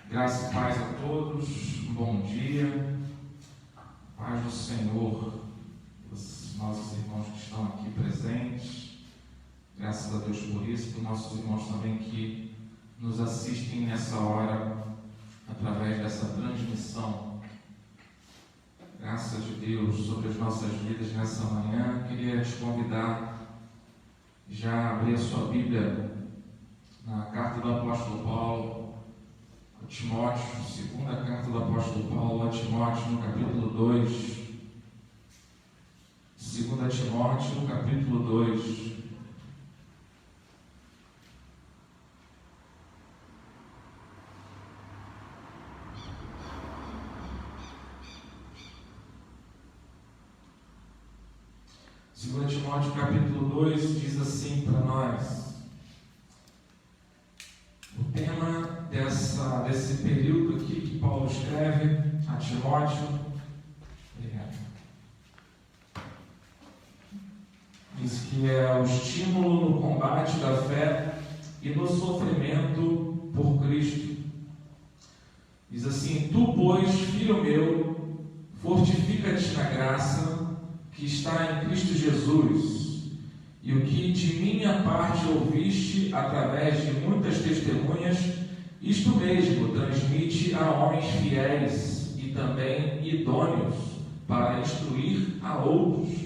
Graça e paz a todos, um bom dia, paz do Senhor, os nossos irmãos que estão aqui presentes, graças a Deus por isso, por nossos irmãos também que nos assistem nessa hora, através dessa transmissão. Graças de Deus sobre as nossas vidas nessa manhã. Queria te convidar já a abrir a sua Bíblia na carta do apóstolo Paulo a Timóteo, segunda carta do apóstolo Paulo a Timóteo, no capítulo 2. 2 Timóteo, no capítulo 2. Segundo Timóteo, capítulo 2, diz assim para nós. O tema desse período aqui que Paulo escreve a Timóteo, diz que é o estímulo no combate da fé e no sofrimento por Cristo. Diz assim: Tu, pois, filho meu, fortifica-te na graça que está em Cristo Jesus, e o que de minha parte ouviste através de muitas testemunhas, isto mesmo transmite a homens fiéis e também idôneos para instruir a outros.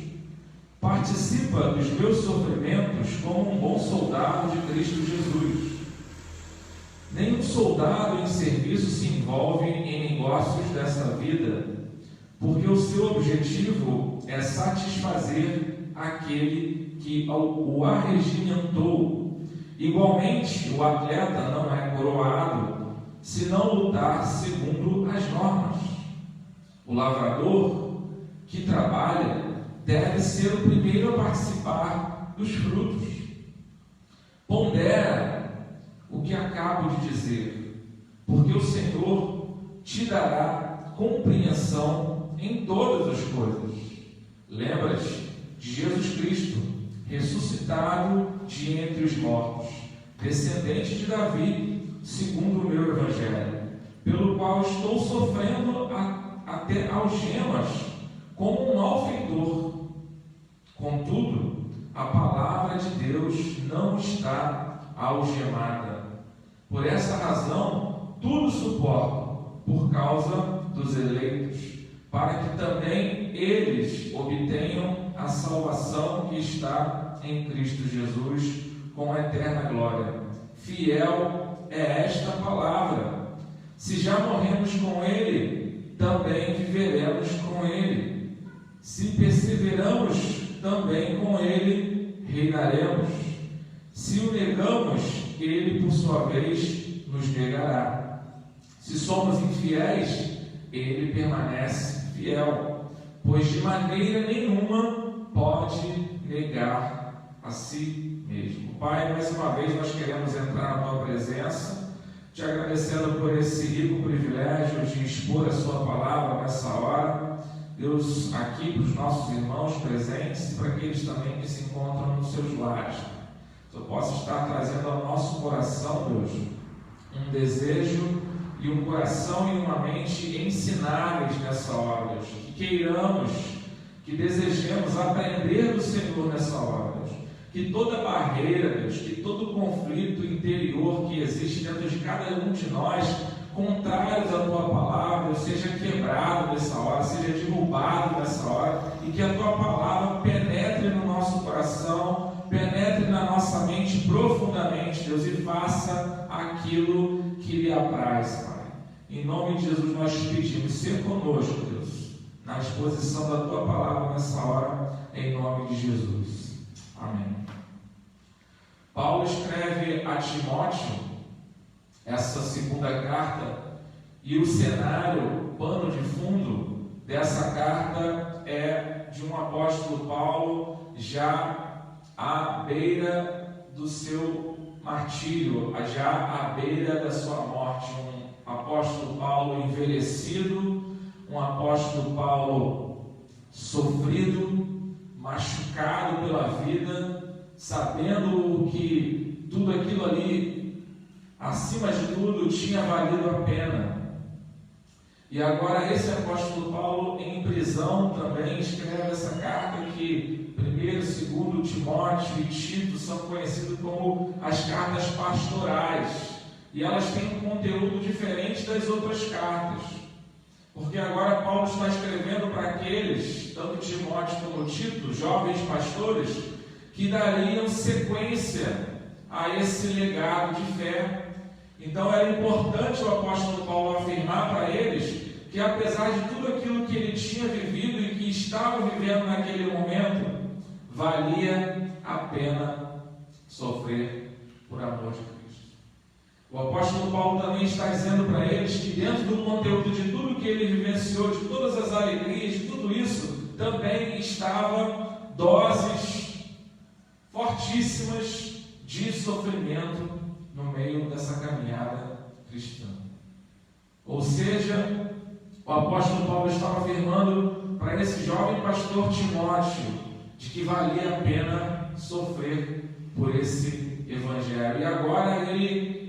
Participa dos meus sofrimentos como um bom soldado de Cristo Jesus. Nenhum soldado em serviço se envolve em negócios dessa vida, porque o seu objetivo é satisfazer aquele que o arregimentou. Igualmente, o atleta não é coroado se não lutar segundo as normas. O lavrador que trabalha deve ser o primeiro a participar dos frutos. Pondera o que acabo de dizer, porque o Senhor te dará compreensão em todas as coisas. Lembra-te de Jesus Cristo, ressuscitado de entre os mortos, descendente de Davi, segundo o meu evangelho, pelo qual estou sofrendo até algemas, como um malfeitor. Contudo, a palavra de Deus não está algemada. Por essa razão, tudo suporto por causa dos eleitos, para que também eles obtenham a salvação que está em Cristo Jesus com eterna glória. Fiel é esta palavra. Se já morremos com Ele, também viveremos com Ele. Se perseveramos, também com Ele reinaremos. Se o negamos, Ele, por sua vez, nos negará. Se somos infiéis, Ele permanece fiel, pois de maneira nenhuma pode negar a si mesmo. Pai, mais uma vez nós queremos entrar na Tua presença, te agradecendo por esse rico privilégio de expor a Sua palavra nessa hora. Deus, aqui para os nossos irmãos presentes e para aqueles também que se encontram nos seus lares. Que eu possa estar trazendo ao nosso coração, Deus, um desejo e um coração e uma mente ensináveis nessa hora, Deus. Que queiramos, que desejemos aprender do Senhor nessa hora, Deus. Que toda barreira, Deus, que todo conflito interior que existe dentro de cada um de nós, contrários à Tua palavra, Deus, seja quebrado nessa hora, seja derrubado nessa hora, e que a Tua palavra penetre no nosso coração, penetre na nossa mente profundamente, Deus, e faça aquilo que lhe apraz, Pai. Em nome de Jesus nós te pedimos, ser conosco, Deus, na exposição da Tua palavra nessa hora, em nome de Jesus. Amém. Paulo escreve a Timóteo essa segunda carta, e o cenário, o pano de fundo dessa carta é de um apóstolo Paulo já à beira do seu martírio, já à beira da sua morte. Um apóstolo Paulo envelhecido, um apóstolo Paulo sofrido, machucado pela vida, sabendo que tudo aquilo ali acima de tudo, tinha valido a pena. E agora esse apóstolo Paulo, em prisão, também escreve essa carta que 1º, 2º Timóteo e Tito são conhecidos como as cartas pastorais. E elas têm um conteúdo diferente das outras cartas. Porque agora Paulo está escrevendo para aqueles, tanto Timóteo como Tito, jovens pastores, que dariam sequência a esse legado de fé. Então era importante o apóstolo Paulo afirmar para eles que, apesar de tudo aquilo que ele tinha vivido e que estava vivendo naquele momento, valia a pena sofrer por amor de Cristo. O apóstolo Paulo também está dizendo para eles que, dentro do conteúdo de tudo que ele vivenciou, de todas as alegrias, de tudo isso, também estava doses fortíssimas de sofrimento no meio dessa caminhada cristã. Ou seja, o apóstolo Paulo estava afirmando para esse jovem pastor Timóteo de que valia a pena sofrer por esse evangelho. E agora ele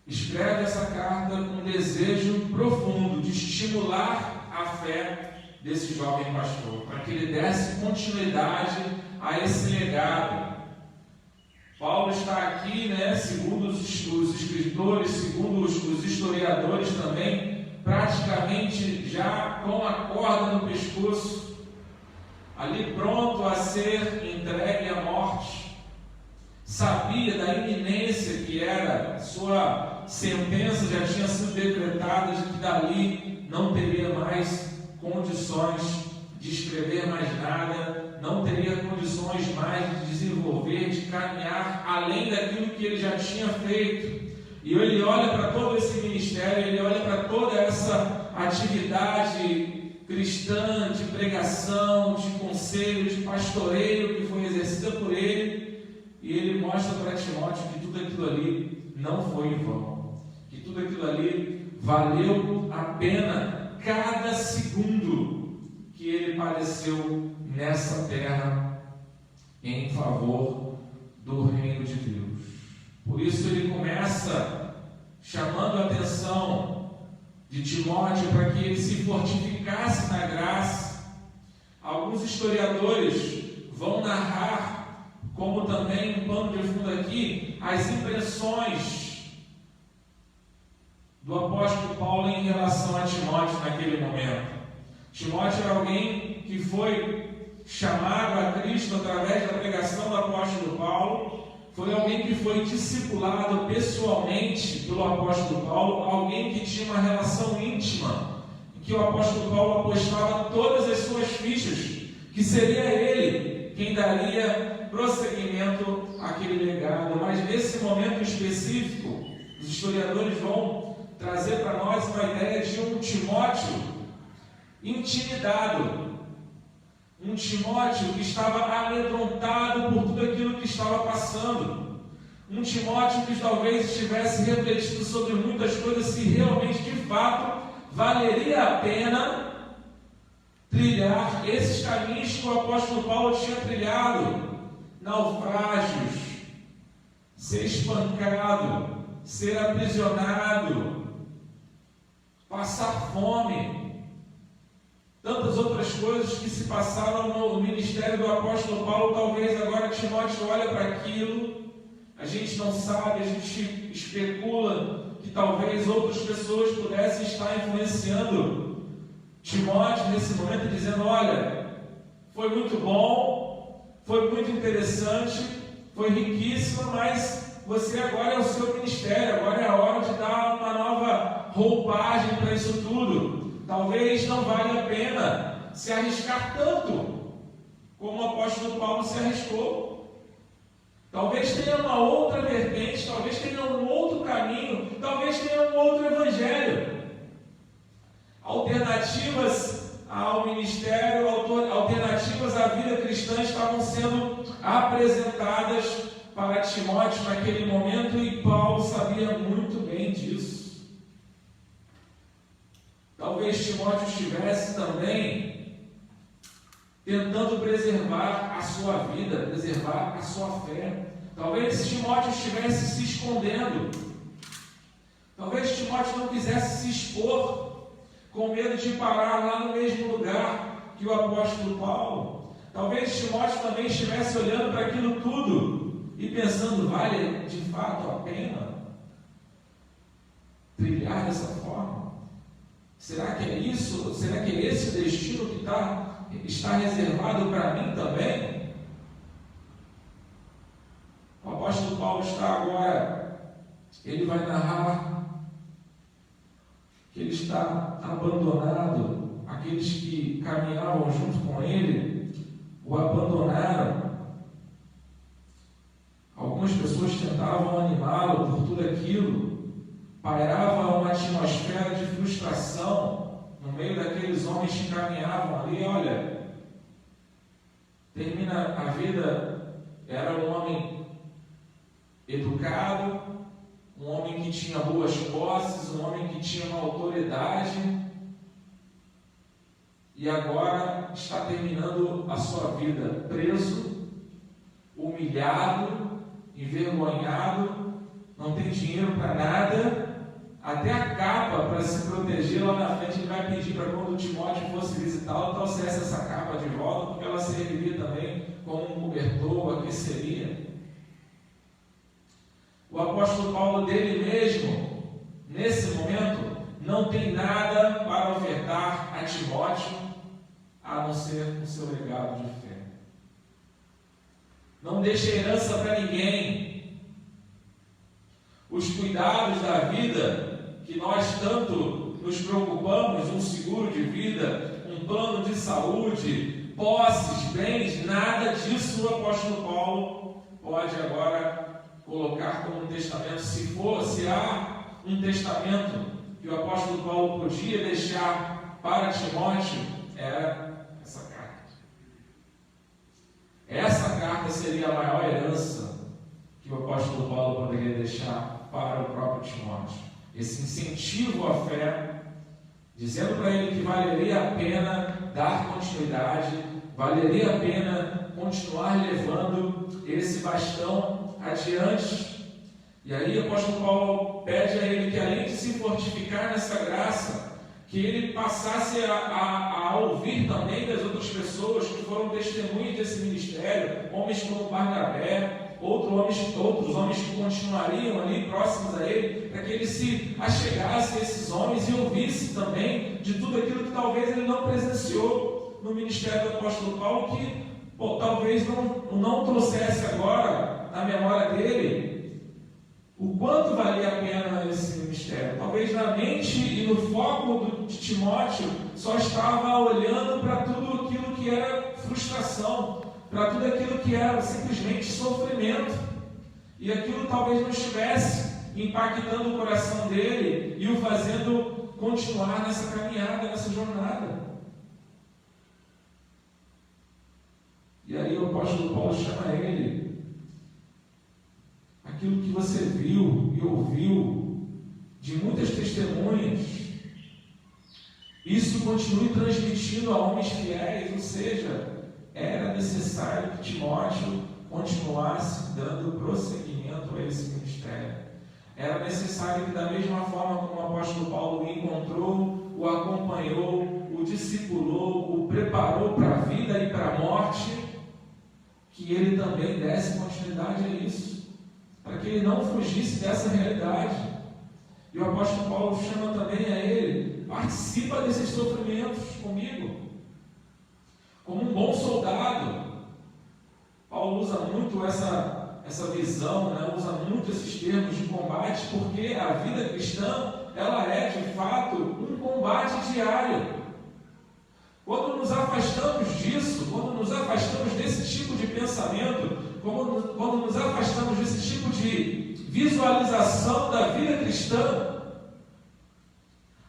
escreve essa carta com um desejo profundo de estimular a fé desse jovem pastor, para que ele desse continuidade a esse legado. Paulo está aqui, segundo os escritores, segundo os historiadores também, praticamente já com a corda no pescoço, ali pronto a ser entregue à morte. Sabia da iminência que era, sua sentença já tinha sido decretada, de que dali não teria mais condições de escrever mais nada, não teria condições mais de desenvolver, de caminhar além daquilo que ele já tinha feito. E ele olha para todo esse ministério, ele olha para toda essa atividade cristã, de pregação, de conselho, de pastoreio que foi exercida por ele, e ele mostra para Timóteo que tudo aquilo ali não foi em vão, que tudo aquilo ali valeu a pena cada segundo que ele padeceu nessa terra em favor do reino de Deus. Por isso ele começa chamando a atenção de Timóteo para que ele se fortificasse na graça. Alguns historiadores vão narrar, como também um pano de fundo aqui, as impressões do apóstolo Paulo em relação a Timóteo naquele momento. Timóteo era alguém que foi chamado a Cristo através da pregação do apóstolo Paulo, foi alguém que foi discipulado pessoalmente pelo apóstolo Paulo, alguém que tinha uma relação íntima, em que o apóstolo Paulo apostava todas as suas fichas, que seria ele quem daria prosseguimento àquele legado. Mas nesse momento específico, os historiadores vão trazer para nós uma ideia de um Timóteo intimidado, um Timóteo que estava amedrontado por tudo aquilo que estava passando, um Timóteo que talvez estivesse refletindo sobre muitas coisas, se realmente de fato valeria a pena trilhar esses caminhos que o apóstolo Paulo tinha trilhado: naufrágios, ser espancado, ser aprisionado, passar fome, tantas outras coisas que se passaram no ministério do apóstolo Paulo. Talvez agora Timóteo olha para aquilo, a gente não sabe, a gente especula que talvez outras pessoas pudessem estar influenciando Timóteo nesse momento, dizendo: olha, foi muito bom, foi muito interessante, foi riquíssimo, mas você agora é o seu ministério, agora é a hora de dar uma nova roupagem para isso tudo. Talvez não valha a pena se arriscar tanto como o apóstolo Paulo se arriscou. Talvez tenha uma outra vertente, talvez tenha um outro caminho, talvez tenha um outro evangelho. Alternativas ao ministério, alternativas à vida cristã estavam sendo apresentadas para Timóteo naquele momento, e Paulo sabia muito bem disso. Talvez Timóteo estivesse também tentando preservar a sua vida, preservar a sua fé. Talvez Timóteo estivesse se escondendo Talvez Timóteo não quisesse se expor, com medo de parar lá no mesmo lugar que o apóstolo Paulo. Talvez Timóteo também estivesse olhando para aquilo tudo e pensando, vale de fato a pena trilhar dessa forma? Será que é isso? Será que é esse o destino que está reservado para mim também? O apóstolo Paulo está agora, ele vai narrar que ele está abandonado. Aqueles que caminhavam junto com ele o abandonaram. Algumas pessoas tentavam animá-lo por tudo aquilo. Pairava uma atmosfera de frustração no meio daqueles homens que caminhavam ali. Olha, termina a vida, era um homem educado, um homem que tinha boas posses, um homem que tinha uma autoridade, e agora está terminando a sua vida preso, humilhado, envergonhado, não tem dinheiro para nada, até a capa para se proteger lá na frente ele vai pedir para quando o Timóteo fosse visitá-lo, trouxesse essa capa de volta, porque ela serviria também como um cobertor, aqueceria. O apóstolo Paulo dele mesmo, nesse momento, não tem nada para ofertar a Timóteo, a não ser o seu legado de fé. Não deixa herança para ninguém. Os cuidados da vida que nós tanto nos preocupamos, um seguro de vida, um plano de saúde, posses, bens, nada disso o apóstolo Paulo pode agora colocar como um testamento. Se há um testamento que o apóstolo Paulo podia deixar para Timóteo, era essa carta. Essa carta seria a maior herança que o apóstolo Paulo poderia deixar para o próprio Timóteo. Esse incentivo à fé, dizendo para ele que valeria a pena dar continuidade, valeria a pena continuar levando esse bastão adiante. E aí o apóstolo Paulo pede a ele que, além de se fortificar nessa graça, que ele passasse a ouvir também das outras pessoas que foram testemunhas desse ministério, homens como Barnabé, outros homens que continuariam ali próximos a ele, para que ele se achegasse a esses homens e ouvisse também de tudo aquilo que talvez ele não presenciou no ministério do apóstolo Paulo, que talvez não trouxesse agora na memória dele o quanto valia a pena esse ministério. Talvez na mente e no foco de Timóteo só estava olhando para tudo aquilo que era frustração, para tudo aquilo que era simplesmente sofrimento, e aquilo talvez não estivesse impactando o coração dele e o fazendo continuar nessa caminhada, nessa jornada. E aí o apóstolo Paulo chama ele: aquilo que você viu e ouviu de muitas testemunhas, isso continue transmitindo a homens fiéis. Ou seja, era necessário que Timóteo continuasse dando prosseguimento a esse ministério. Era necessário que, da mesma forma como o apóstolo Paulo o encontrou, o acompanhou, o discipulou, o preparou para a vida e para a morte, que ele também desse continuidade a isso, para que ele não fugisse dessa realidade. E o apóstolo Paulo chama também a ele: participa desses sofrimentos comigo, como um bom soldado. Paulo usa muito essa visão, usa muito esses termos de combate, porque a vida cristã, ela é de fato um combate diário. Quando nos afastamos disso, quando nos afastamos desse tipo de pensamento, quando nos afastamos desse tipo de visualização da vida cristã,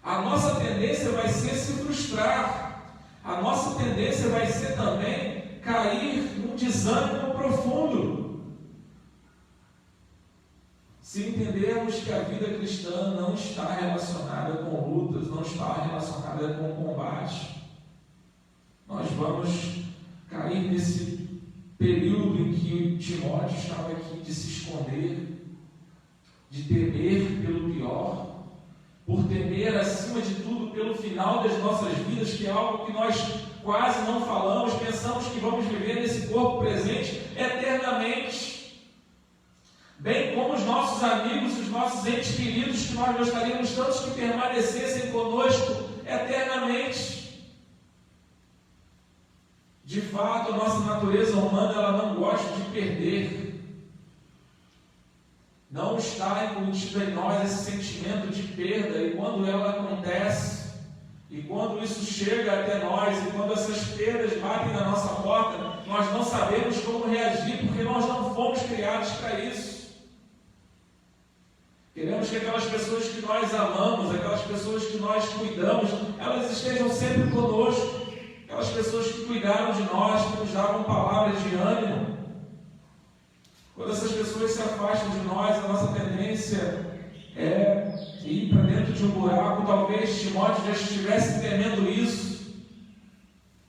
a nossa tendência vai ser se frustrar, a nossa tendência vai ser também cair num desânimo profundo. Se entendermos que a vida cristã não está relacionada com lutas, não está relacionada com combate, nós vamos cair nesse período em que Timóteo estava aqui, de se esconder, de temer pelo pior, por temer acima de tudo pelo final das nossas vidas, que é algo que nós quase não falamos, pensamos que vamos viver nesse corpo presente eternamente, bem como os nossos amigos, os nossos entes queridos, que nós gostaríamos tanto que permanecessem conosco eternamente. De fato, a nossa natureza humana, ela não gosta de perder. Não está embutido em nós esse sentimento de perda, e quando ela acontece, e quando isso chega até nós, e quando essas perdas batem na nossa porta, nós não sabemos como reagir, porque nós não fomos criados para isso. Queremos que aquelas pessoas que nós amamos, aquelas pessoas que nós cuidamos, elas estejam sempre conosco, aquelas pessoas que cuidaram de nós, que nos davam palavras de ânimo. Quando essas pessoas se afastam de nós, a nossa tendência é ir para dentro de um buraco. Talvez Timóteo já estivesse temendo isso.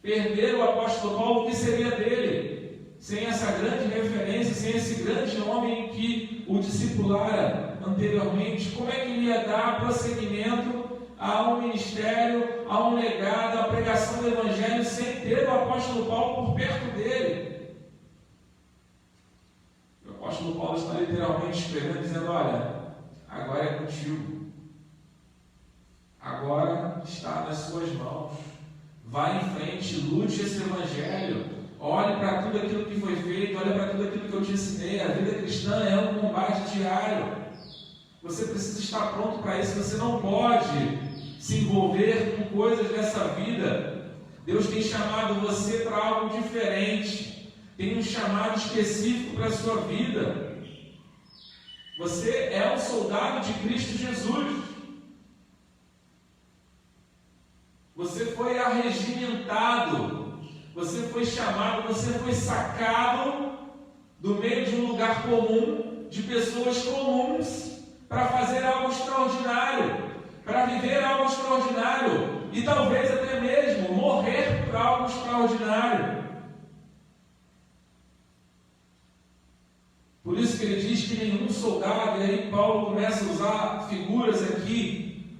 Perder o apóstolo Paulo, o que seria dele? Sem essa grande referência, sem esse grande homem que o discipulara anteriormente, como é que ele ia dar prosseguimento a um ministério, a um legado, a pregação do Evangelho, sem ter o apóstolo Paulo por perto dele? O apóstolo Paulo está literalmente escrevendo, dizendo: olha, agora é contigo, agora está nas suas mãos, vai em frente, lute esse Evangelho, olhe para tudo aquilo que foi feito, olhe para tudo aquilo que eu te ensinei. A vida cristã é um combate diário, você precisa estar pronto para isso, você não pode se envolver com coisas dessa vida. Deus tem chamado você para algo diferente, tem um chamado específico para a sua vida. Você é um soldado de Cristo Jesus. Você foi arregimentado, você foi chamado, você foi sacado do meio de um lugar comum, de pessoas comuns, para fazer algo extraordinário, para viver algo extraordinário e talvez até mesmo morrer por algo extraordinário. Por isso que ele diz que nenhum soldado, e aí Paulo começa a usar figuras aqui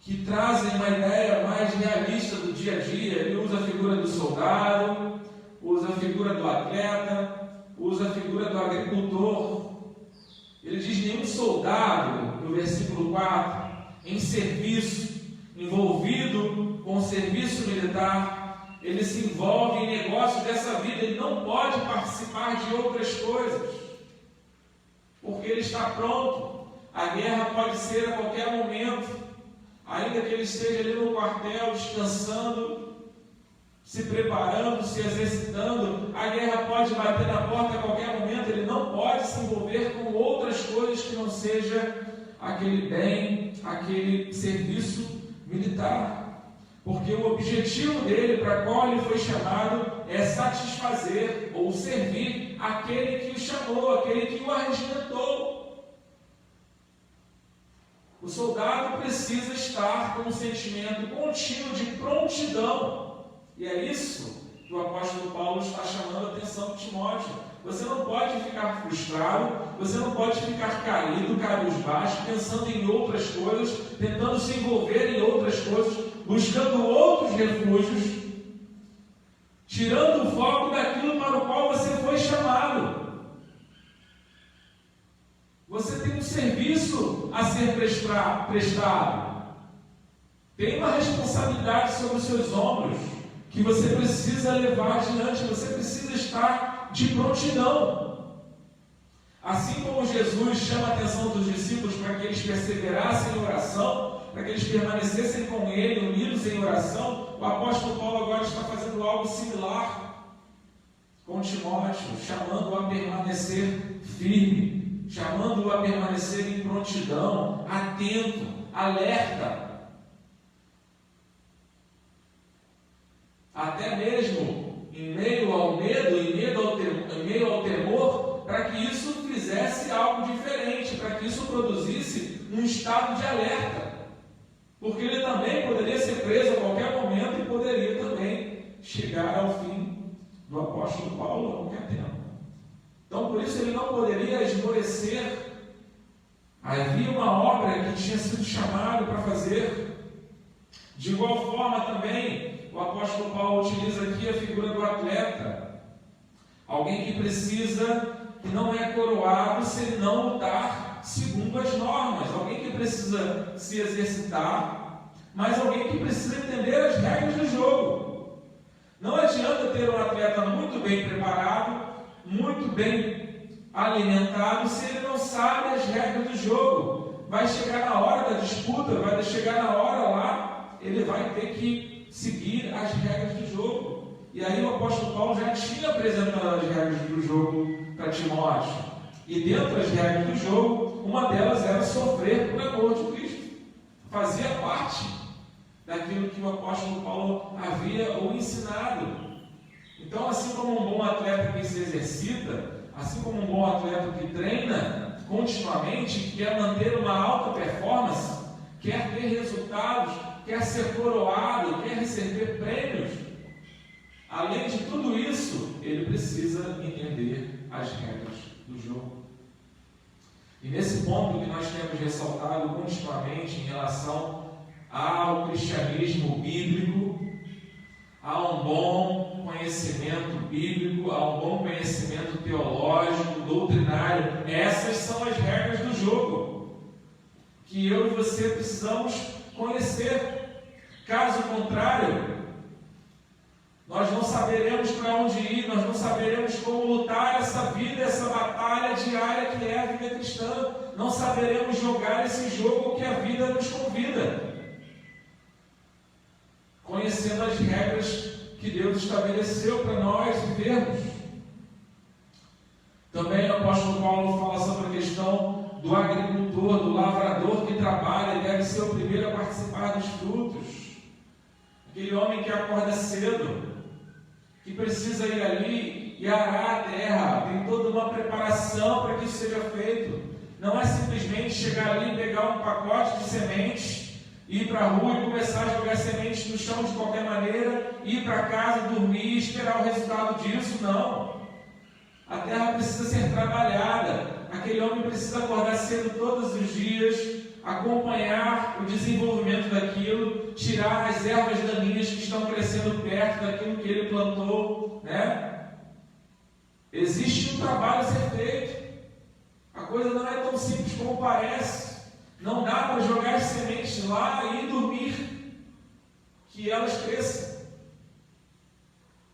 que trazem uma ideia mais realista do dia a dia. Ele usa a figura do soldado, usa a figura do atleta, usa a figura do agricultor. Ele diz: nenhum soldado, no versículo 4, em serviço, envolvido com o serviço militar, ele se envolve em negócios dessa vida, ele não pode participar de outras coisas, porque ele está pronto. A guerra pode ser a qualquer momento, ainda que ele esteja ali no quartel, descansando, se preparando, se exercitando, a guerra pode bater na porta a qualquer momento. Ele não pode se envolver com outras coisas que não seja aquele bem, aquele serviço militar. Porque o objetivo dele, para qual ele foi chamado, é satisfazer ou servir aquele que o chamou, aquele que o arregimentou. O soldado precisa estar com um sentimento contínuo de prontidão. E é isso que o apóstolo Paulo está chamando a atenção de Timóteo. Você não pode ficar frustrado, você não pode ficar caído, cabisbaixo, pensando em outras coisas, tentando se envolver em outras coisas, buscando outros refúgios, tirando o foco daquilo para o qual você foi chamado. Você tem um serviço a ser prestado, tem uma responsabilidade sobre os seus ombros, que você precisa levar adiante, você precisa estar de prontidão. Assim como Jesus chama a atenção dos discípulos para que eles perseverassem em oração, para que eles permanecessem com Ele, unidos em oração, o apóstolo Paulo agora está fazendo algo similar com Timóteo, chamando-o a permanecer firme, chamando-o a permanecer em prontidão, atento, alerta. Até mesmo em meio ao medo, em meio ao temor, para que isso fizesse algo diferente, para que isso produzisse um estado de alerta. Porque ele também poderia ser preso a qualquer momento e poderia também chegar ao fim do apóstolo Paulo a qualquer tempo. Então, por isso, ele não poderia esmorecer Havia uma obra que tinha sido chamado para fazer. De igual forma também, o apóstolo Paulo utiliza aqui a figura do atleta. Alguém que precisa, que não é coroado se ele não lutar segundo as normas. Alguém que precisa se exercitar, mas alguém que precisa entender as regras do jogo. Não adianta ter um atleta muito bem preparado, muito bem alimentado, se ele não sabe as regras do jogo. Vai chegar na hora da disputa, vai chegar na hora lá, ele vai ter que seguir as regras do jogo. E aí o apóstolo Paulo já tinha apresentado as regras do jogo para Timóteo. E dentro das regras do jogo, uma delas era sofrer por amor de Cristo. Fazia parte daquilo que o apóstolo Paulo havia o ensinado. Então, assim como um bom atleta que se exercita, assim como um bom atleta que treina continuamente, quer manter uma alta performance, quer ter resultados, quer ser coroado, quer receber prêmios, além de tudo isso, ele precisa entender as regras do jogo. E nesse ponto que nós temos ressaltado continuamente em relação ao cristianismo bíblico, há um bom conhecimento bíblico, há um bom conhecimento teológico, doutrinário. Essas são as regras do jogo que eu e você precisamos conhecer. Caso contrário, nós não saberemos para onde ir, nós não saberemos como lutar essa vida, essa batalha diária que é a vida cristã. Não saberemos jogar esse jogo que a vida nos convida, conhecendo as regras que Deus estabeleceu para nós vivermos. Também o apóstolo Paulo fala sobre a questão do agricultor, do lavrador que trabalha, e deve ser o primeiro a participar dos frutos. Aquele homem que acorda cedo, que precisa ir ali e arar a terra, tem toda uma preparação para que isso seja feito. Não é simplesmente chegar ali e pegar um pacote de sementes, ir para a rua e começar a jogar sementes no chão de qualquer maneira, ir para casa, dormir e esperar o resultado disso. Não. A terra precisa ser trabalhada. Aquele homem precisa acordar cedo todos os dias, acompanhar o desenvolvimento daquilo, tirar as ervas daninhas que estão crescendo perto daquilo que ele plantou, né? Existe um trabalho a ser feito. A coisa não é tão simples como parece. Não dá para jogar as sementes lá e dormir que elas cresçam.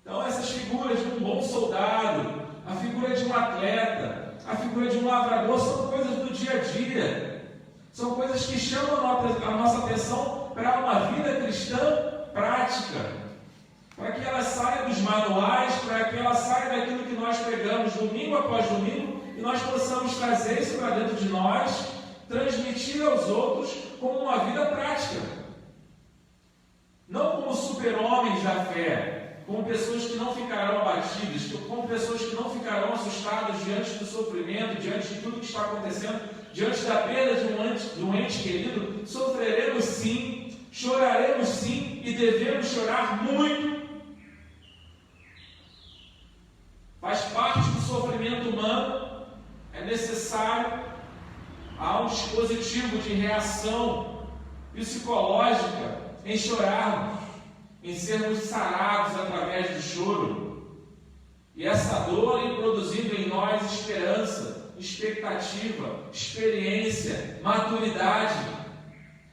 Então essas figuras de um bom soldado, a figura de um atleta, a figura de um lavrador, são coisas do dia a dia. São coisas que chamam a nossa atenção para uma vida cristã prática, para que ela saia dos manuais, para que ela saia daquilo que nós pregamos domingo após domingo, e nós possamos trazer isso para dentro de nós, transmitir aos outros como uma vida prática. Não como super-homens da fé, como pessoas que não ficarão abatidas, como pessoas que não ficarão assustadas diante do sofrimento, diante de tudo que está acontecendo, diante da perda de um ente querido. Sofreremos sim, choraremos sim, e devemos chorar muito. Faz parte do sofrimento humano, é necessário. Há um dispositivo de reação psicológica em chorarmos, em sermos sarados através do choro. E essa dor ir produzindo em nós esperança, expectativa, experiência, maturidade.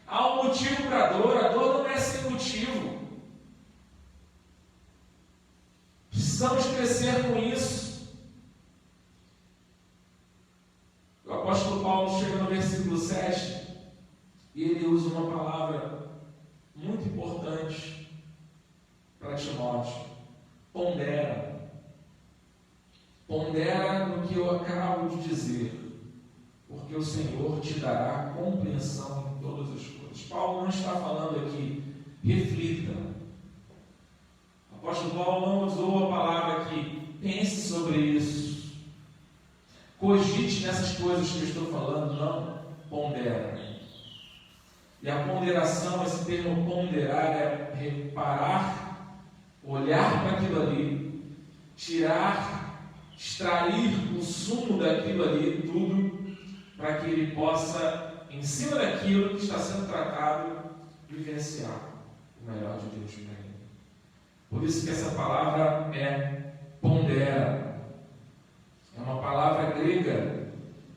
Há um motivo para a dor não é sem motivo. Precisamos crescer com isso. O apóstolo Paulo chega no versículo 7 e ele usa uma palavra muito importante para Timóteo: pondera. Pondera no que eu acabo de dizer, porque o Senhor te dará compreensão em todas as coisas. Paulo não está falando aqui, reflita. O apóstolo Paulo não usou a palavra aqui, pense sobre isso, cogite nessas coisas que eu estou falando. Não, pondera. E a ponderação, esse termo ponderar, é reparar, olhar para aquilo ali, tirar, extrair o sumo daquilo ali tudo para que ele possa, em cima daquilo que está sendo tratado, vivenciar o melhor de Deus para ele. Por isso que essa palavra é pondera. É uma palavra grega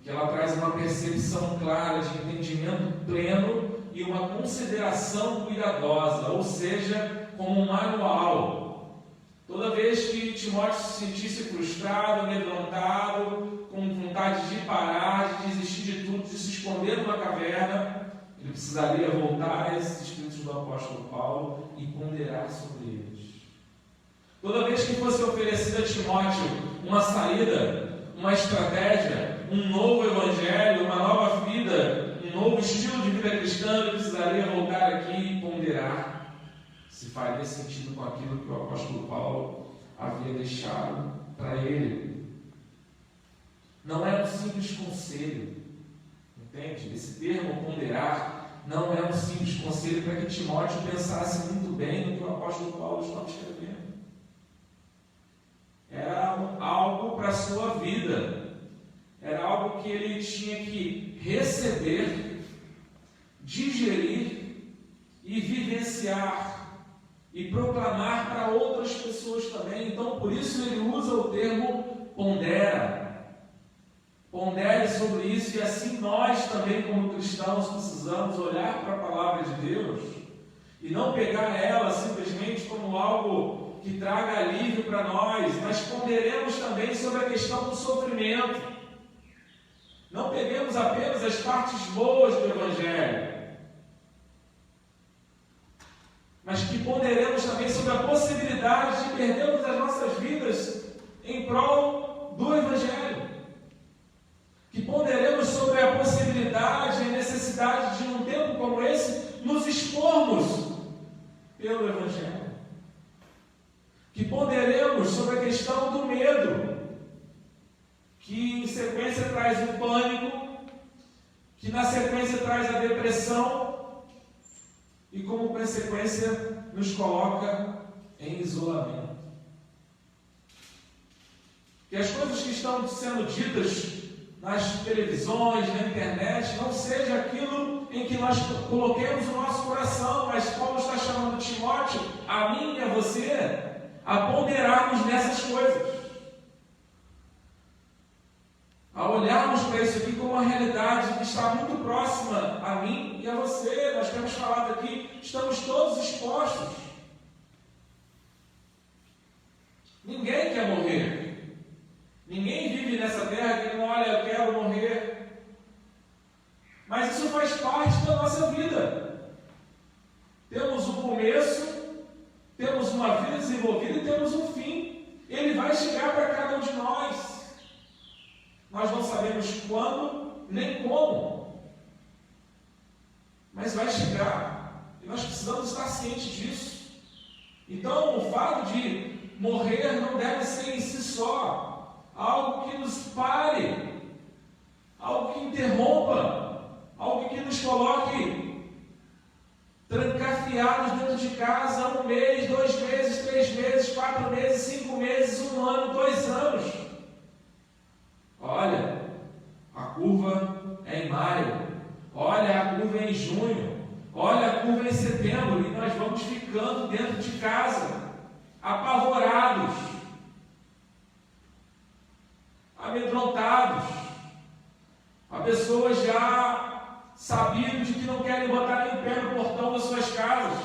que ela traz uma percepção clara de entendimento pleno e uma consideração cuidadosa, ou seja, como um manual. Toda vez que Timóteo se sentisse frustrado, amedrontado, com vontade de parar, de desistir de tudo, de se esconder numa caverna, ele precisaria voltar a esses escritos do apóstolo Paulo e ponderar sobre eles. Toda vez que fosse oferecida a Timóteo uma saída, uma estratégia, um novo evangelho, uma nova vida, um novo estilo de vida cristã, ele precisaria voltar aqui e ponderar se faria sentido com aquilo que o apóstolo Paulo havia deixado para ele. Não é um simples conselho, entende? Esse termo ponderar não é um simples conselho para que Timóteo pensasse muito bem no que o apóstolo Paulo estava escrevendo. Era algo para a sua vida, era algo que ele tinha que receber, digerir e vivenciar e proclamar para outras pessoas também. Então, por isso ele usa o termo pondera. Pondere sobre isso, e assim nós também, como cristãos, precisamos olhar para a palavra de Deus e não pegar ela simplesmente como algo que traga alívio para nós, mas ponderemos também sobre a questão do sofrimento. Não peguemos apenas as partes boas do Evangelho, mas que ponderemos também sobre a possibilidade de perdermos as nossas vidas em prol do Evangelho. Que ponderemos sobre a possibilidade e a necessidade de, num tempo como esse, nos expormos pelo Evangelho. Que ponderemos sobre a questão do medo, que em sequência traz o pânico, que na sequência traz a depressão e como consequência nos coloca em isolamento. Que as coisas que estão sendo ditas nas televisões, na internet, não seja aquilo em que nós coloquemos o nosso coração, mas Paulo está chamando Timóteo, a mim e a você, a ponderarmos nessas coisas, a olharmos para isso aqui como uma realidade que está muito próxima a mim e a você. Nós temos falado aqui, estamos todos expostos. Ninguém quer morrer. Ninguém vive nessa terra que não olha, eu quero morrer. Mas isso faz parte da nossa vida. Temos um começo, temos uma vida desenvolvida e temos um fim. Ele vai chegar para cada um de nós. Nós não sabemos quando, nem como. Mas vai chegar. E nós precisamos estar cientes disso. Então, o fato de morrer não deve ser em si só algo que nos pare, algo que interrompa, algo que nos coloque trancafiados dentro de casa 1 mês, 2 meses, 3 meses, 4 meses, 5 meses, 1 ano, 2 anos. Olha, a curva é em maio, olha, a curva é em junho, olha, a curva é em setembro, e nós vamos ficando dentro de casa, apavorados, amedrontados, a pessoas já sabidas de que não querem botar nem o pé no portão das suas casas.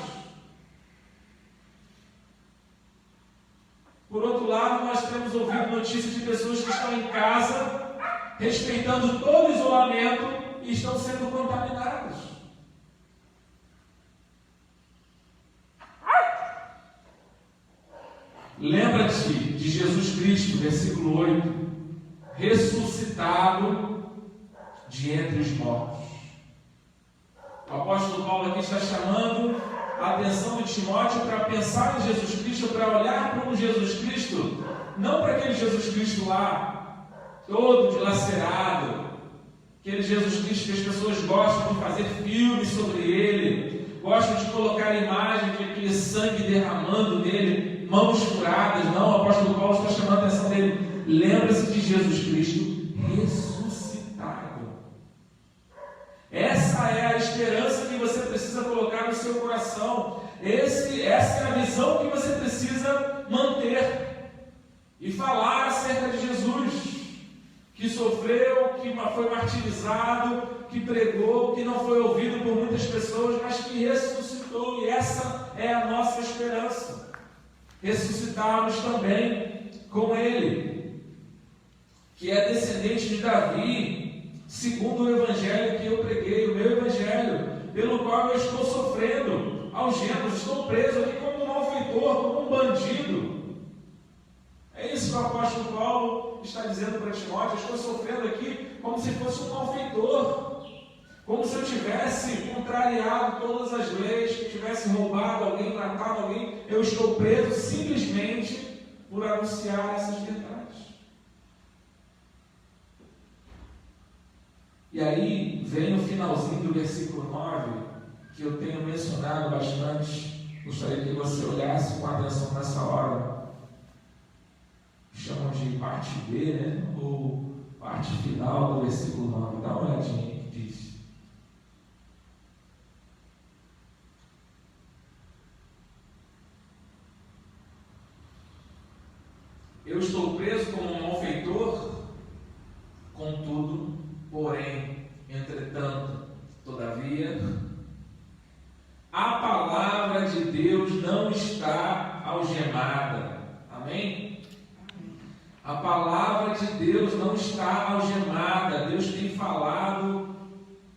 Por outro lado, nós temos ouvido notícias de pessoas que estão em casa, respeitando todo o isolamento e estão sendo contaminadas. Lembra-te de Jesus Cristo, versículo 8. Ressuscitado de entre os mortos. O apóstolo Paulo aqui está chamando a atenção de Timóteo para pensar em Jesus Cristo, para olhar para um Jesus Cristo, não para aquele Jesus Cristo lá, todo dilacerado, aquele Jesus Cristo que as pessoas gostam de fazer filmes sobre ele, gostam de colocar a imagem de aquele sangue derramando nele, mãos furadas. Não, o apóstolo Paulo está chamando a atenção dele. Lembra-se de Jesus Cristo ressuscitado. Essa é a esperança que você precisa colocar no seu coração. Essa é a visão que você precisa manter e falar acerca de Jesus, que sofreu, que foi martirizado, que pregou, que não foi ouvido por muitas pessoas, mas que ressuscitou. E essa é a nossa esperança. Ressuscitarmos também com Ele, que é descendente de Davi, segundo o Evangelho que eu preguei, o meu Evangelho, pelo qual eu estou sofrendo algemas, estou preso aqui como um malfeitor, como um bandido. É isso que o apóstolo Paulo está dizendo para Timóteo: eu estou sofrendo aqui como se fosse um malfeitor, como se eu tivesse contrariado todas as leis, que tivesse roubado alguém, matado alguém. Eu estou preso simplesmente por anunciar essas verdades. E aí vem o finalzinho do versículo 9, que eu tenho mencionado bastante. Gostaria que você olhasse com atenção nessa hora. Chamam de parte B, né? Ou parte final do versículo 9. Dá uma olhadinha que diz: eu estou preso como um malfeitor, contudo, porém, entretanto, todavia, a palavra de Deus não está algemada. Amém? A palavra de Deus não está algemada. Deus tem falado,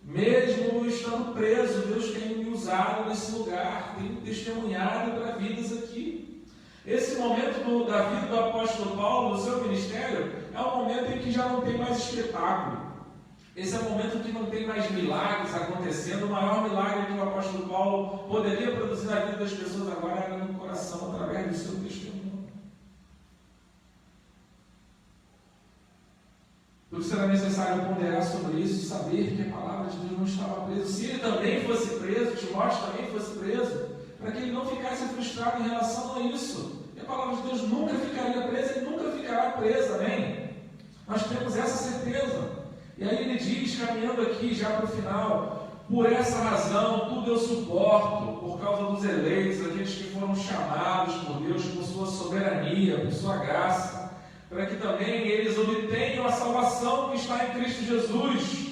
mesmo estando preso. Deus tem me usado nesse lugar, tem me testemunhado para vidas aqui. Esse momento da vida do apóstolo Paulo, no seu ministério, é um momento em que já não tem mais espetáculo. Esse é o momento que não tem mais milagres acontecendo. O maior milagre que o apóstolo Paulo poderia produzir na vida das pessoas agora era no coração, através do seu testemunho. Por isso era necessário ponderar sobre isso, saber que a palavra de Deus não estava presa. Se ele também fosse preso, Timóteo também fosse preso, para que ele não ficasse frustrado em relação a isso. E a palavra de Deus nunca ficaria presa e nunca ficará presa, amém? Nós temos essa certeza. E aí ele diz, caminhando aqui já para o final: por essa razão tudo eu suporto, por causa dos eleitos, aqueles que foram chamados por Deus, por sua soberania, por sua graça, para que também eles obtenham a salvação que está em Cristo Jesus,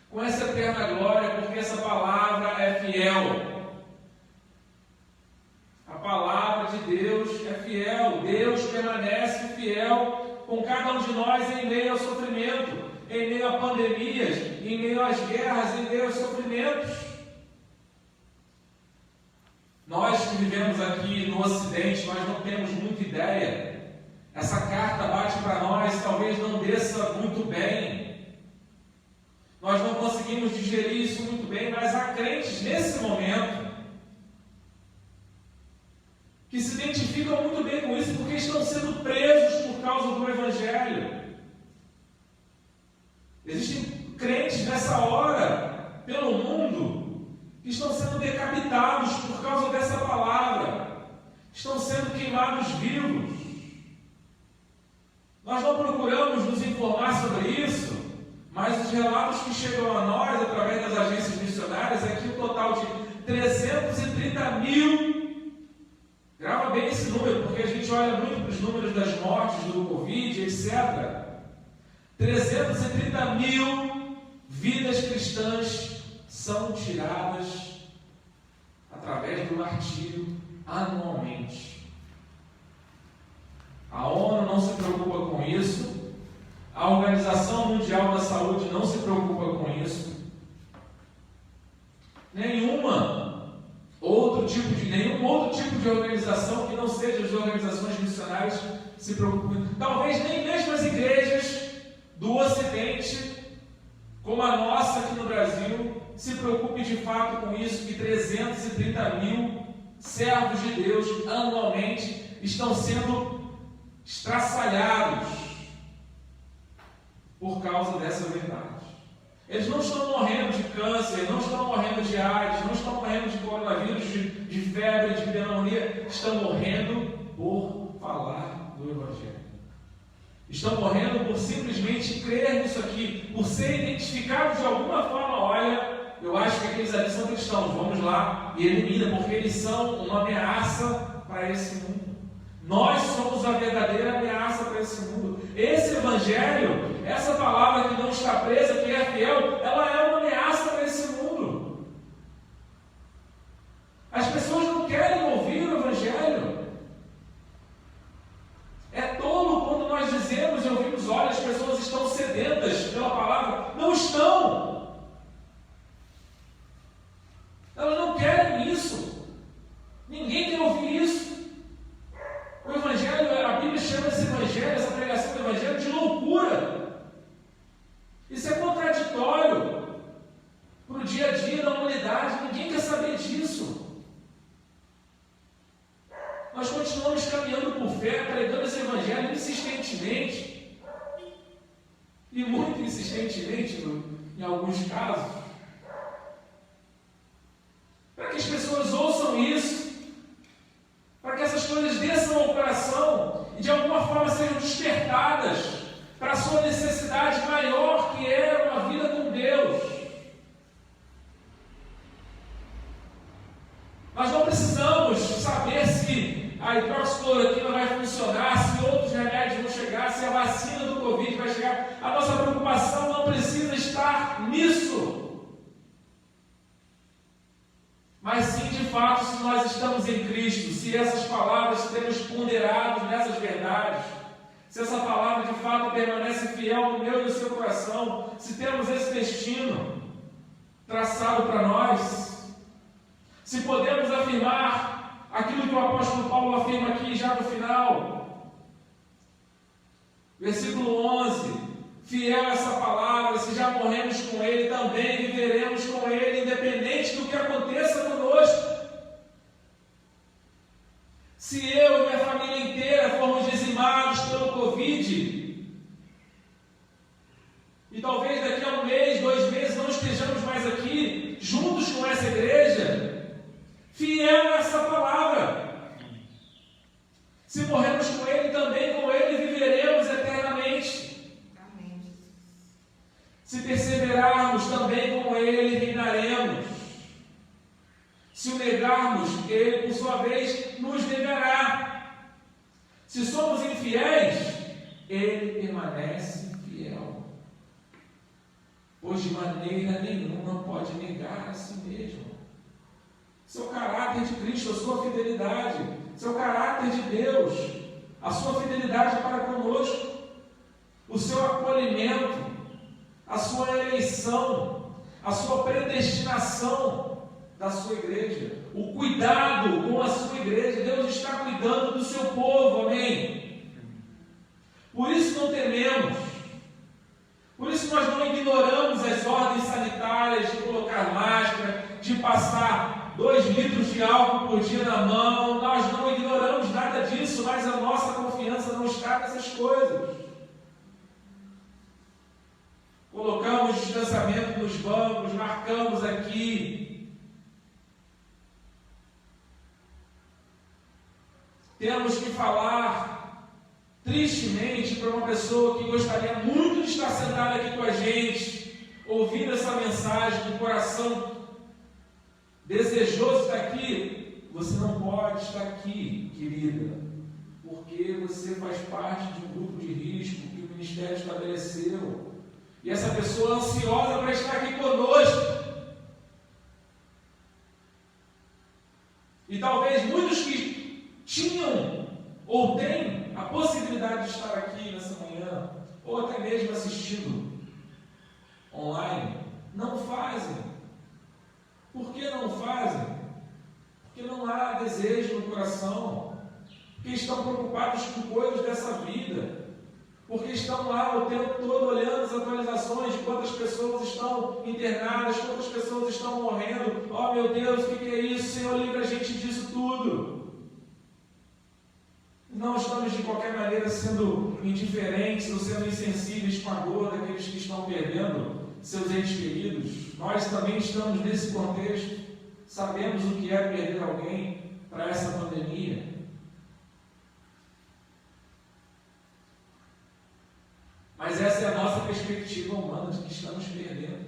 com essa eterna glória, porque essa palavra é fiel. A palavra de Deus é fiel. Deus permanece fiel com cada um de nós em meio ao sofrimento, em meio a pandemias, em meio às guerras, em meio aos sofrimentos. Nós que vivemos aqui no Ocidente, nós não temos muita ideia. Essa carta bate para nós, talvez não desça muito bem. Nós não conseguimos digerir isso muito bem, mas há crentes nesse momento que se identificam muito bem com isso, porque estão sendo presos por causa do Evangelho. Existem crentes nessa hora, pelo mundo, que estão sendo decapitados por causa dessa palavra, estão sendo queimados vivos. Nós não procuramos nos informar sobre isso, mas os relatos que chegam a nós, através das agências missionárias, é que o total de 330 mil, grava bem esse número, porque a gente olha muito para os números das mortes do Covid, etc., 330 mil vidas cristãs são tiradas através do martírio anualmente. A ONU não se preocupa com isso, a Organização Mundial da Saúde não se preocupa com isso, nenhum outro tipo de organização que não seja as organizações missionárias se preocupa. Talvez nem mesmo as igrejas do Ocidente, como a nossa aqui no Brasil, se preocupe de fato com isso, que 330 mil servos de Deus anualmente estão sendo estraçalhados por causa dessa verdade. Eles não estão morrendo de câncer, não estão morrendo de AIDS, não estão morrendo de coronavírus, de febre, de pneumonia, estão morrendo por falar do Evangelho. Estão morrendo por simplesmente crer nisso aqui, por ser identificados de alguma forma. Olha, eu acho que aqueles ali são cristãos, vamos lá e elimina, porque eles são uma ameaça para esse mundo. Nós somos a verdadeira ameaça para esse mundo. Esse Evangelho, essa palavra que não está presa, que é fiel, ela é uma ameaça para esse mundo. As pessoas não querem ouvir o Evangelho. É tolo quando nós dizemos e ouvimos, olha, as pessoas estão sedentas pela palavra. Não estão. Elas não querem isso. Ninguém quer ouvir isso. O Evangelho, a Bíblia chama esse Evangelho, essa pregação do Evangelho de loucura. Isso é contraditório para o dia a dia da humanidade. Ninguém quer saber disso. Nós continuamos caminhando por fé, pregando esse Evangelho insistentemente, e muito insistentemente em alguns casos, para que as pessoas ouçam isso, para que essas coisas desçam ao coração e de alguma forma sejam despertadas para a sua necessidade maior, que é uma vida com Deus. Nós não precisamos saber se a hidroxicloroquina vai funcionar, se outros remédios vão chegar, se a vacina do Covid vai chegar. A nossa preocupação não precisa estar nisso. Mas sim, de fato, se nós estamos em Cristo, se essas palavras temos ponderado nessas verdades, se essa palavra de fato permanece fiel no meu e no seu coração, se temos esse destino traçado para nós, se podemos afirmar aquilo que o apóstolo Paulo afirma aqui já no final, versículo 11, fiel a essa palavra, se já morremos com Ele, também viveremos com Ele, independente do que aconteça conosco. Se eu e minha família inteira formos dizimados pelo Covid, e talvez daqui a 1 mês, 2 meses, não estejamos mais aqui, juntos com essa igreja, fiel a essa palavra. Se morremos com Ele, também com Ele viveremos eternamente. Amém. Se perseverarmos, também com Ele reinaremos. Se o negarmos, Ele, por sua vez, nos negará. Se somos infiéis, Ele permanece fiel, pois de maneira nenhuma pode negar a si mesmo. Seu caráter de Cristo, a sua fidelidade, seu caráter de Deus, a sua fidelidade para conosco, o seu acolhimento, a sua eleição, a sua predestinação da sua igreja, o cuidado com a sua igreja. Deus está cuidando do seu povo, amém? Por isso não tememos, por isso nós não ignoramos as ordens sanitárias de colocar máscara, de passar 2 litros de álcool por dia na mão. Nós não ignoramos nada disso, mas a nossa confiança não está nessas coisas. Colocamos distanciamento nos bancos, marcamos aqui. Temos que falar tristemente para uma pessoa que gostaria muito de estar sentada aqui com a gente, ouvindo essa mensagem do coração desejoso de estar aqui. Você não pode estar aqui, querida, porque você faz parte de um grupo de risco que o Ministério estabeleceu. E essa pessoa ansiosa para estar aqui conosco. E talvez muitos que tinham ou têm a possibilidade de estar aqui nessa manhã, ou até mesmo assistindo online, não fazem. Por que não fazem? Porque não há desejo no coração, porque estão preocupados com coisas dessa vida, porque estão lá o tempo todo olhando as atualizações de quantas pessoas estão internadas, quantas pessoas estão morrendo. Oh meu Deus, o que é isso? Senhor, livra a gente disso tudo. Não estamos de qualquer maneira sendo indiferentes ou sendo insensíveis com a dor daqueles que estão perdendo seus entes queridos. Nós também estamos nesse contexto, sabemos o que é perder alguém para essa pandemia. Mas essa é a nossa perspectiva humana de que estamos perdendo.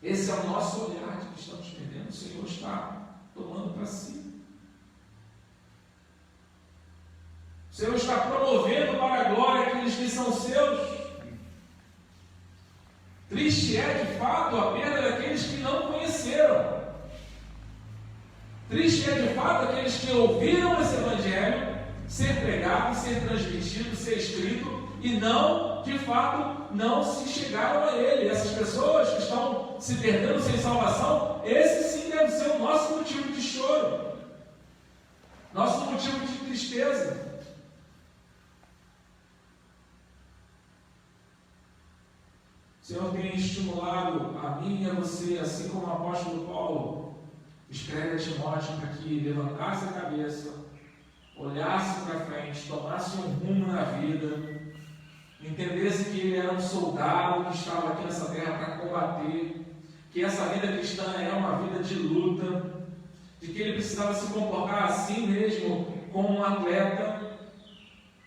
Esse é o nosso olhar de que estamos perdendo. O Senhor está tomando para si. O Senhor está promovendo para a glória aqueles que são seus. Triste é, de fato, a perda daqueles que não conheceram. Triste é, de fato, aqueles que ouviram esse Evangelho ser pregado, ser transmitido, ser escrito, e não, de fato, não se chegaram a ele. Essas pessoas que estão se perdendo sem salvação, esse sim deve ser o nosso motivo de choro, nosso motivo de tristeza. O Senhor tem estimulado a mim e a você, assim como o apóstolo Paulo escreve a Timóteo para que levantasse a cabeça, olhasse para frente, tomasse um rumo na vida, entendesse que ele era um soldado que estava aqui nessa terra para combater, que essa vida cristã é uma vida de luta, de que ele precisava se comportar assim mesmo como um atleta,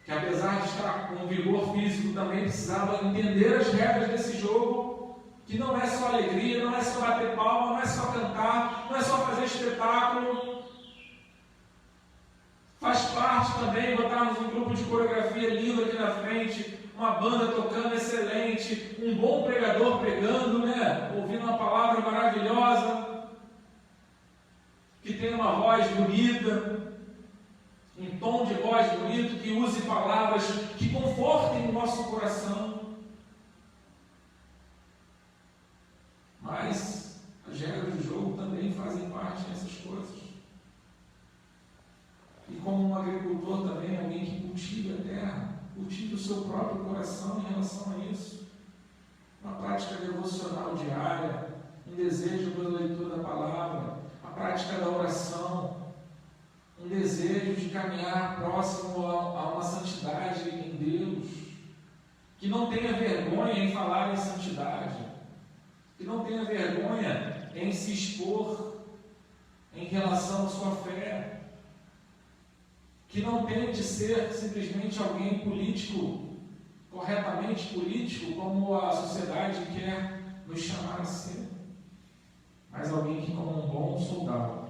que apesar de estar com vigor físico também precisava entender as regras desse jogo, que não é só alegria, não é só bater palma, não é só cantar, não é só fazer espetáculo. Faz parte também botarmos um grupo de coreografia lindo aqui na frente, uma banda tocando excelente, um bom pregador pregando, ouvindo uma palavra maravilhosa, que tem uma voz bonita, um tom de voz bonito, que use palavras que confortem o nosso coração. Mas as regras do jogo também fazem parte dessas coisas. E como um agricultor também, alguém que cultiva a terra, cultiva o seu próprio coração em relação a isso. Uma prática devocional diária, um desejo pela leitura da palavra, a prática da oração, um desejo de caminhar próximo a uma santidade em Deus, que não tenha vergonha em falar em santidade, que não tenha vergonha em se expor em relação à sua fé, que não tente ser simplesmente alguém político, corretamente político, como a sociedade quer nos chamar a ser, mas alguém que, como um bom soldado,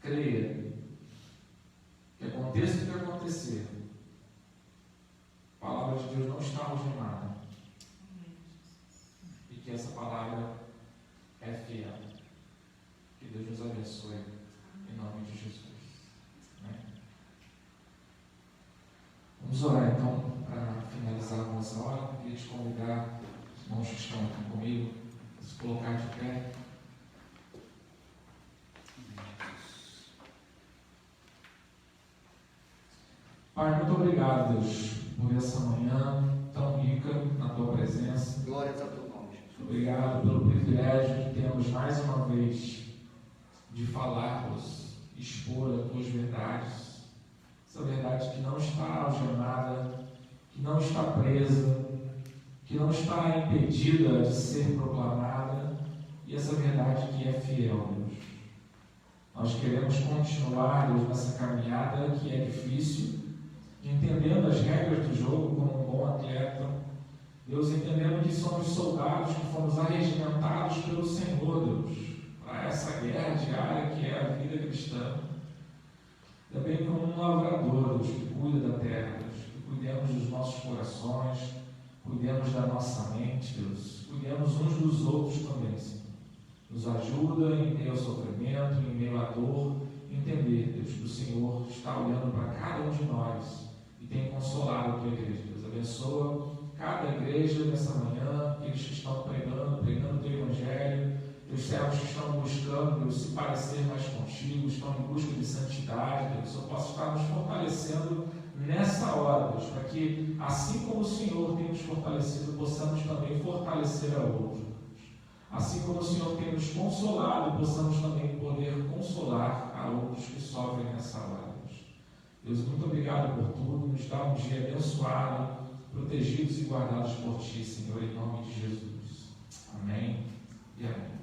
creia que aconteça o que acontecer, a palavra de Deus não está algemada e que essa palavra é fiel. Que Deus nos abençoe em nome de Jesus. Amém? Vamos orar então para finalizar a nossa hora. Eu queria te convidar, os irmãos que estão aqui comigo, a se colocar de pé. Pai, muito obrigado, Deus, por essa manhã tão rica na Tua presença. Glórias ao Teu nome, Jesus. Obrigado pelo privilégio que temos mais uma vez de falar-vos, expor as Tuas verdades. Essa verdade que não está algemada, que não está presa, que não está impedida de ser proclamada, e essa verdade que é fiel, Deus. Nós queremos continuar, Deus, nessa caminhada que é difícil, entendendo as regras do jogo como um bom atleta, Deus, entendendo que somos soldados que fomos arregimentados pelo Senhor, Deus, para essa guerra diária que é a vida cristã. Também como um lavrador, Deus, que cuida da terra, Deus, que cuidemos dos nossos corações, cuidemos da nossa mente, Deus, cuidemos uns dos outros também, Senhor. Nos ajuda em meio ao sofrimento, em meio à dor, entender, Deus, que o Senhor está olhando para cada um de nós e tem consolado a Tua igreja. Deus, abençoa cada igreja nessa manhã, aqueles que estão pregando o Teu Evangelho, Teus servos que estão buscando, Deus, se parecer mais contigo, estão em busca de santidade, Deus, eu posso estar nos fortalecendo nessa hora, Deus, para que, assim como o Senhor tem nos fortalecido, possamos também fortalecer a outros. Assim como o Senhor tem nos consolado, possamos também poder consolar a outros que sofrem nessa hora. Deus, muito obrigado por tudo, nos dá um dia abençoado, protegidos e guardados por Ti, Senhor, em nome de Jesus. Amém e amém.